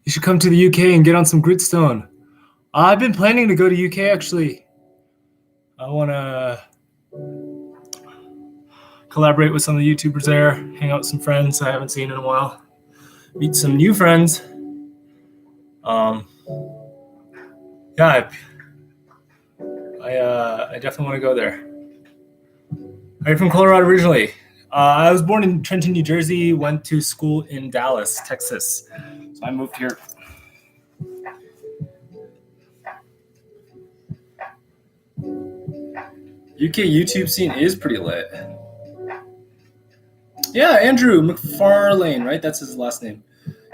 You should come to the UK and get on some gritstone. I've been planning to go to UK actually. I want to collaborate with some of the YouTubers there, hang out with some friends I haven't seen in a while, meet some new friends. Yeah, I definitely want to go there. Are you from Colorado originally? I was born in Trenton, New Jersey, went to school in Dallas, Texas. So I moved here. UK YouTube scene is pretty lit. Yeah, Andrew McFarlane, right? That's his last name.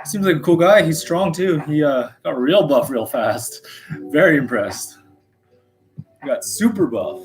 Seems like a cool guy. He's strong too. He got real buff real fast. Very impressed. He got super buff.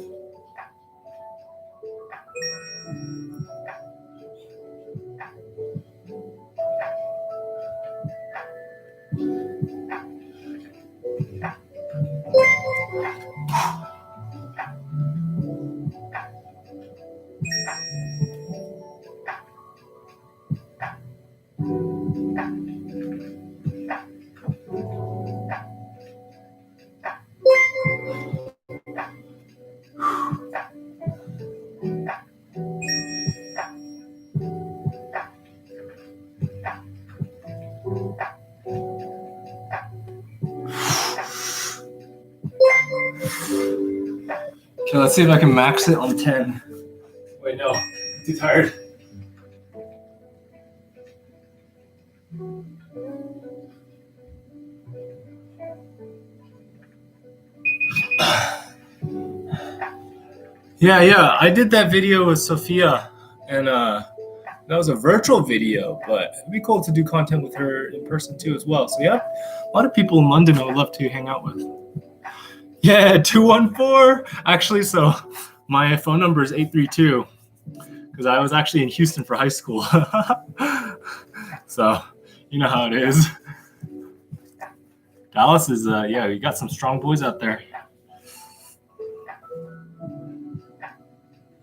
Okay, let's see if I can max it on 10. Wait, no, too tired. Yeah, I did that video with Sophia, and That was a virtual video, but it'd be cool to do content with her in person too as well. So yeah, a lot of people in London I would love to hang out with. Yeah, 214. Actually, so my phone number is 832 because I was actually in Houston for high school. So you know how it is. Dallas is yeah, we got some strong boys out there.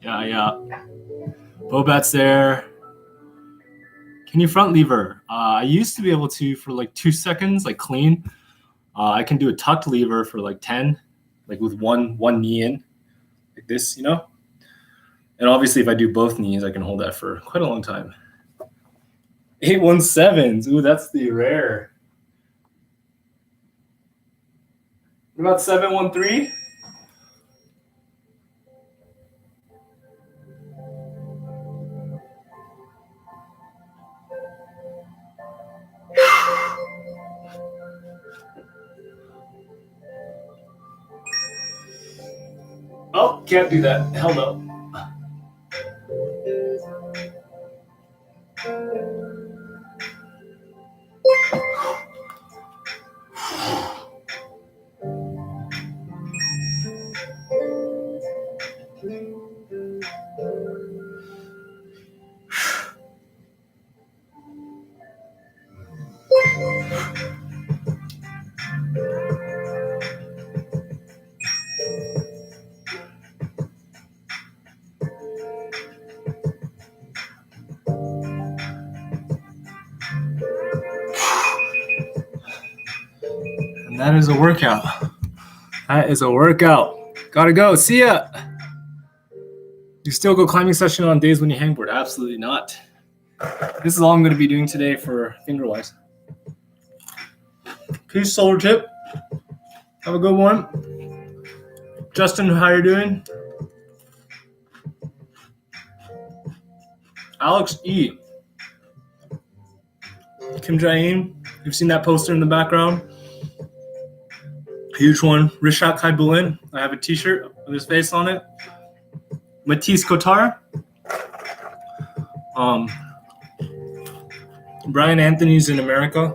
Yeah. Bobat's there. Can you front lever? I used to be able to for like 2 seconds, like clean. I can do a tucked lever for like 10, like with one knee in, like this, you know? And obviously if I do both knees, I can hold that for quite a long time. 817s. Ooh, that's the rare. What about 713? Oh, can't do that. Hell no. And that is a workout. That is a workout. Gotta go. See ya. You still go climbing session on days when you hangboard? Absolutely not. This is all I'm going to be doing today for finger-wise. Peace, Solar Tip. Have a good one. Justin, how you doing? Alex E. Kim Jae-in. You've seen that poster in the background? Huge one. Rishak Haibulin. I have a t-shirt with his face on it. Matisse Kotar. Brian Anthony's in America.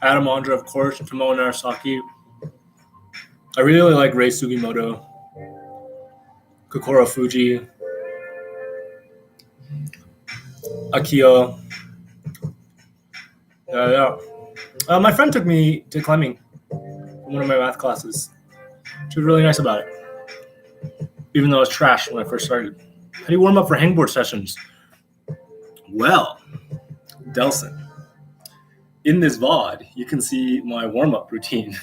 Adam Andra, of course. Tomoe Narasaki. I really like Rei Sugimoto. Kokoro Fuji. Akio. Yeah. My friend took me to climbing in one of my math classes. She was really nice about it, even though it was trash when I first started. How do you warm up for hangboard sessions? Well, Delson, in this VOD, you can see my warm-up routine.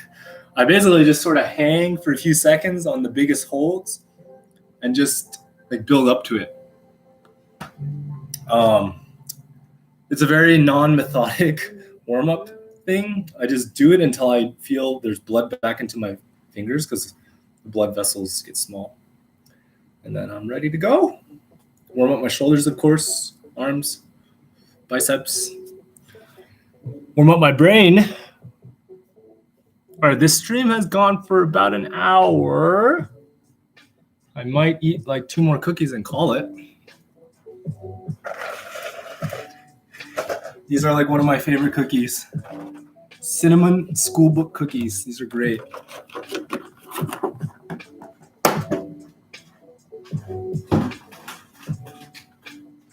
I basically just sort of hang for a few seconds on the biggest holds and just like build up to it. It's a very non-methodic warm-up thing. I just do it until I feel there's blood back into my fingers because the blood vessels get small. And then I'm ready to go. Warm up my shoulders, of course, arms, biceps. Warm up my brain. All right, this stream has gone for about an hour. I might eat like 2 more cookies and call it. These are like one of my favorite cookies. Cinnamon schoolbook cookies. These are great.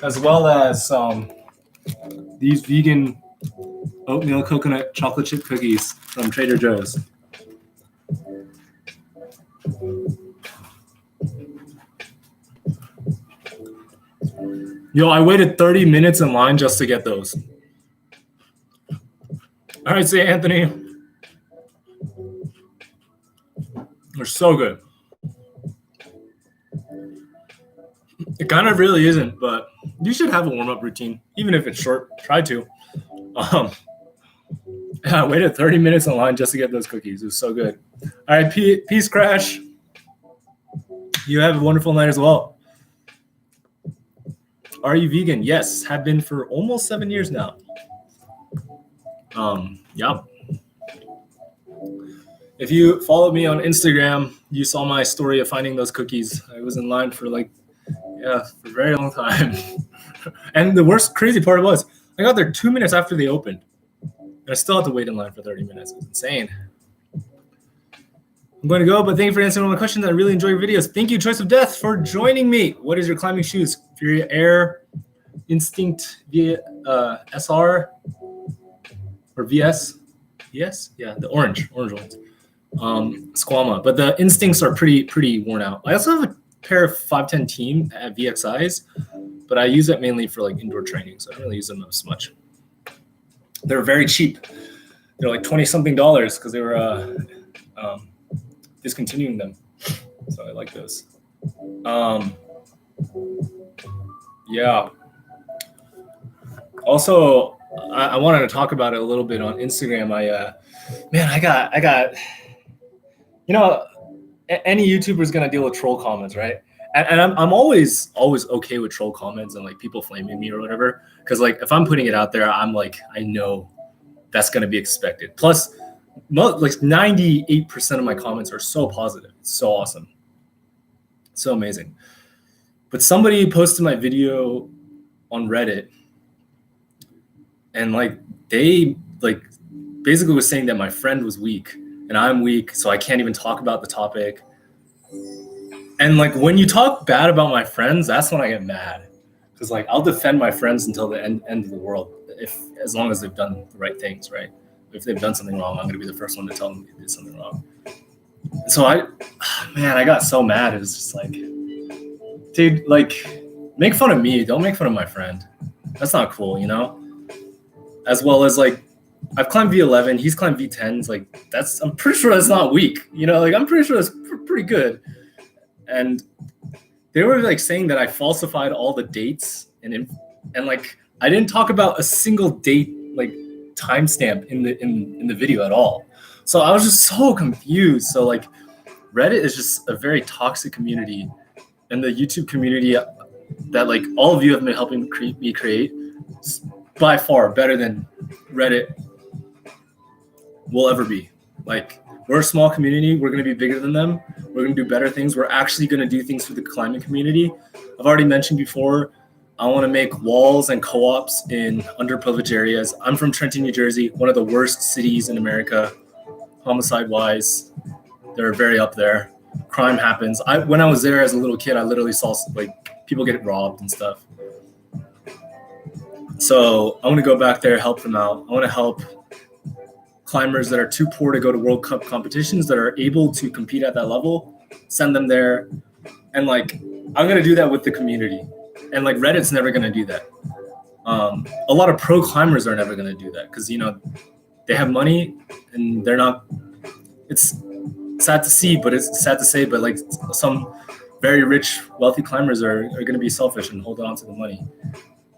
As well as these vegan oatmeal coconut chocolate chip cookies from Trader Joe's. Yo, I waited 30 minutes in line just to get those. All right, say Anthony. They're so good. It kind of really isn't, but you should have a warm-up routine, even if it's short. Try to. I waited 30 minutes in line just to get those cookies. It was so good. All right, peace, Crash. You have a wonderful night as well. Are you vegan? Yes, have been for almost 7 years now. Yeah. If you followed me on Instagram, you saw my story of finding those cookies. I was in line for like Yeah, for a very long time. And the worst crazy part was I got there 2 minutes after they opened. And I still had to wait in line for 30 minutes. It was insane. I'm going to go, but thank you for answering all my questions. I really enjoy your videos. Thank you, Choice of Death, for joining me. What is your climbing shoes? Fury Air, Instinct SR, or VS? Yes? Yeah, the orange ones. Squama. But the Instincts are pretty worn out. I also have a pair of 510 Team at VXIs, but I use it mainly for like indoor training, so I don't really use them as much. They're very cheap. They're like $20-something because they were discontinuing them. So I like those. Yeah. Also, I wanted to talk about it a little bit on Instagram. I got, you know, any YouTuber is gonna deal with troll comments, right? And I'm always okay with troll comments and like people flaming me or whatever, because like if I'm putting it out there, I'm like, I know that's gonna be expected. Plus, like 98% of my comments are so positive. It's so awesome, so amazing. But somebody posted my video on Reddit, and like they like basically was saying that my friend was weak and I'm weak, so I can't even talk about the topic. And like when you talk bad about my friends, that's when I get mad, because like I'll defend my friends until the end of the world, as long as they've done the right things, right? If they've done something wrong, I'm gonna be the first one to tell them they did something wrong. So I got so mad. It was just like, dude, like make fun of me, don't make fun of my friend. That's not cool, you know? As well as like I've climbed V11, he's climbed V10s. Like I'm pretty sure that's not weak, you know? Like I'm pretty sure that's pretty good. And they were like saying that I falsified all the dates and like I didn't talk about a single date like timestamp in the video at all. So I was just so confused. So like Reddit is just a very toxic community, and the YouTube community that like all of you have been helping me create is by far better than Reddit will ever be. Like we're a small community. We're going to be bigger than them. We're going to do better things. We're actually going to do things for the climbing community. I've already mentioned before, I want to make walls and co-ops in underprivileged areas. I'm from Trenton, New Jersey, one of the worst cities in America, homicide-wise. They're very up there. Crime happens. When I was there as a little kid, I literally saw like people get robbed and stuff. So I want to go back there, help them out. I want to help climbers that are too poor to go to World Cup competitions, that are able to compete at that level, send them there. And like, I'm going to do that with the community. And like Reddit's never going to do that. A lot of pro climbers are never going to do that because, you know, they have money and they're not, it's sad to see, but it's sad to say, but like some very rich, wealthy climbers are going to be selfish and hold on to the money.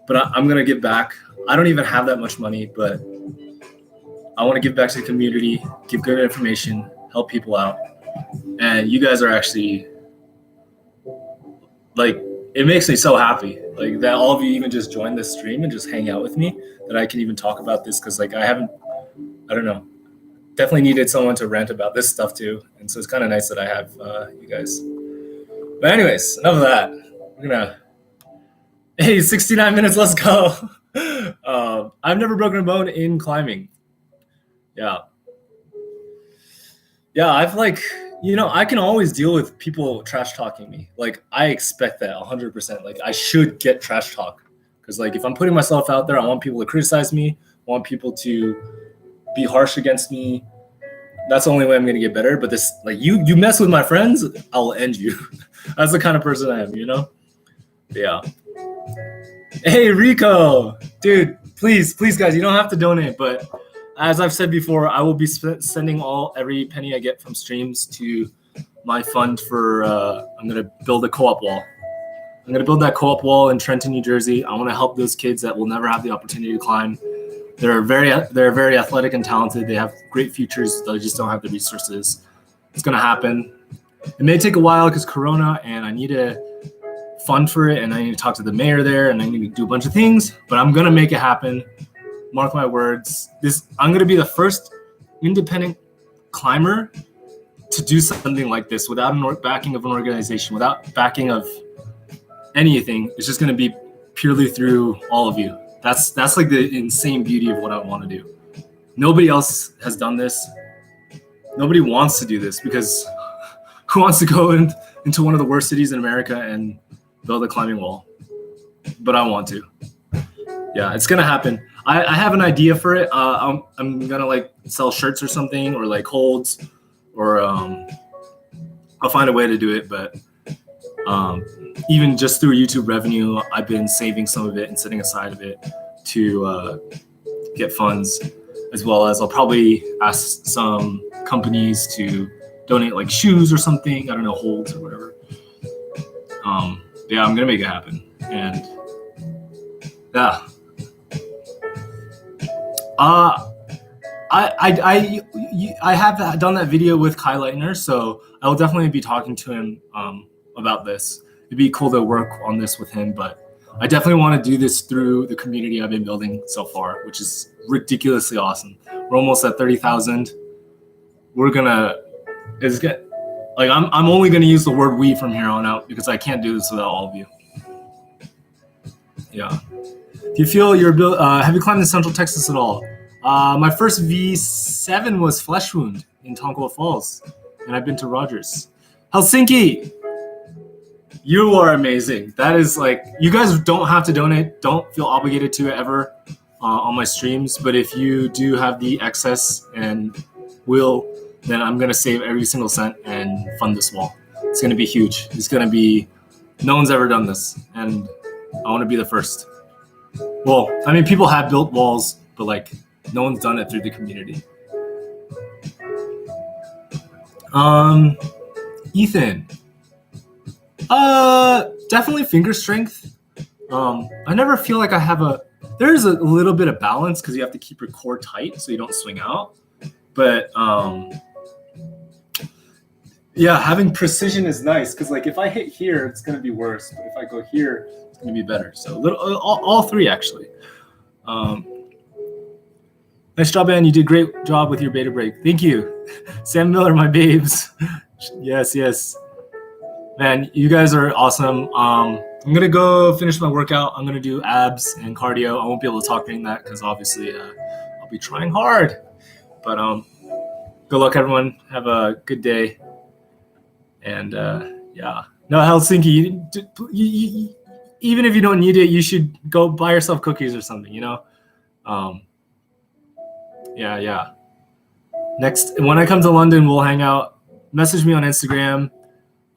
But I'm going to give back. I don't even have that much money, but I want to give back to the community, give good information, help people out. And you guys are actually like, it makes me so happy like that all of you even just joined this stream and just hang out with me, that I can even talk about this, because like I don't know, definitely needed someone to rant about this stuff too. And so it's kind of nice that I have you guys. But anyways, enough of that. We're gonna 69 minutes, let's go. I've never broken a bone in climbing. Yeah, I've like, you know, I can always deal with people trash talking me. Like I expect that 100%. Like I should get trash talk, because like if I'm putting myself out there, I want people to criticize me, I want people to be harsh against me. That's the only way I'm gonna get better. But this, like you mess with my friends, I'll end you. That's the kind of person I am, you know? Yeah. Hey Rico, dude, please guys, you don't have to donate, but as I've said before, I will be sending every penny I get from streams to my fund for, I'm going to build a co-op wall. I'm going to build that co-op wall in Trenton, New Jersey. I want to help those kids that will never have the opportunity to climb. They're very athletic and talented. They have great futures. They just don't have the resources. It's going to happen. It may take a while because Corona, and I need to fund for it, and I need to talk to the mayor there, and I need to do a bunch of things, but I'm going to make it happen. Mark my words. I'm going to be the first independent climber to do something like this without backing of an organization, without backing of anything, it's just going to be purely through all of you. That's like the insane beauty of what I want to do. Nobody else has done this. Nobody wants to do this, because who wants to go into one of the worst cities in America and build a climbing wall? But I want to. Yeah, it's gonna happen. I have an idea for it. I'm gonna like sell shirts or something, or like holds, or I'll find a way to do it. But even just through YouTube revenue, I've been saving some of it and setting aside of it to get funds, as well as I'll probably ask some companies to donate like shoes or something. I don't know, holds or whatever. Yeah, I'm gonna make it happen. And yeah. I have done that video with Kai Leitner, so I will definitely be talking to him about this. It'd be cool to work on this with him, but I definitely want to do this through the community I've been building so far, which is ridiculously awesome. We're almost at 30,000. I'm only gonna use the word we from here on out, because I can't do this without all of you. Yeah. Do you feel have you climbed in Central Texas at all? My first V7 was Flesh Wound in Tonkawa Falls, and I've been to Rogers. Helsinki! You are amazing. That is like, you guys don't have to donate. Don't feel obligated to it ever on my streams. But if you do have the excess and will, then I'm going to save every single cent and fund this wall. It's going to be huge. It's going to be, no one's ever done this. And I want to be the first. Well, I mean, people have built walls, but like no one's done it through the community. Ethan. Definitely finger strength. I never feel like I have there's a little bit of balance, because you have to keep your core tight so you don't swing out. But yeah, having precision is nice, because like if I hit here, it's going to be worse. But if I go here, it's going to be better. So all three, actually. Nice job, man. You did a great job with your beta break. Thank you. Sam Miller, my babes. Yes. Man, you guys are awesome. I'm going to go finish my workout. I'm going to do abs and cardio. I won't be able to talk during that, because obviously I'll be trying hard. But good luck, everyone. Have a good day. And yeah. No, Helsinki, you, even if you don't need it, you should go buy yourself cookies or something, you know? Yeah. Next, when I come to London, we'll hang out. Message me on Instagram.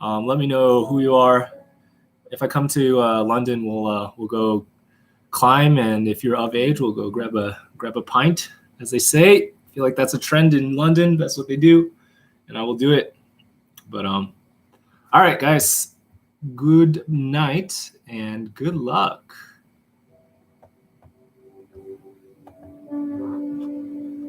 Let me know who you are. If I come to London, we'll go climb, and if you're of age, we'll go grab a pint, as they say. I feel like that's a trend in London. That's what they do, and I will do it. But all right, guys. Good night and good luck.